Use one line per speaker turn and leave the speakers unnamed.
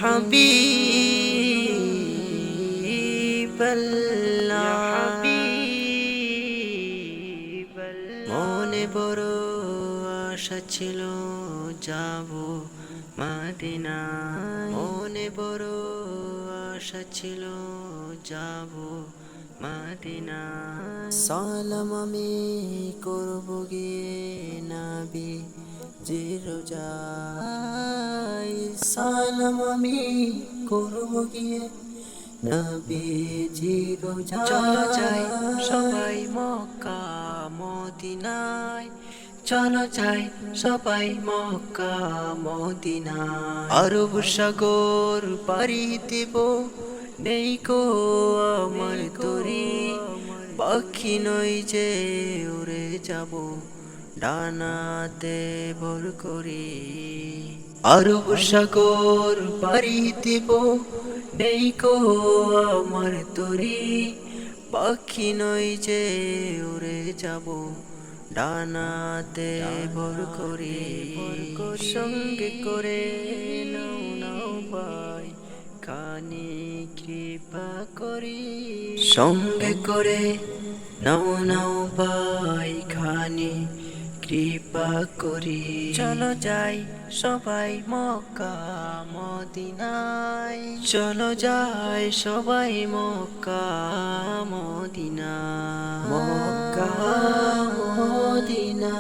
হাবিবাল্লাহ মনে বড় আশা ছিল যাব মদিনা মনে বড় আশা ছিল যাব মদিনা সালাম আমি করব গিয়ে নবী জি রোজায় সালাম আমি করব গিয়ে নবী জি রোজায় চলো যাই সবাই মক্কা মদিনায় চলো যাই সবাই মক্কা মদিনায় আরব সাগর পাড়ি দেব নেই কো আমার তরি পাখি নই যে উড়ে যাব ডানাতে ভর করি আরব সাগর পাড়ি দেব নেই কো আমার তরি পাখি নই যে উড়ে যাব ডানাতে ভর করি সঙ্গে করে নাও নাও ভাই খানি কৃপা করি সঙ্গে করে নাও নাও ভাই খানি কৃপা করি চলো যাই সবাই মক্কা মদিনায় চলো যাই সবাই মক্কা মদিনা মক্কা মদিনা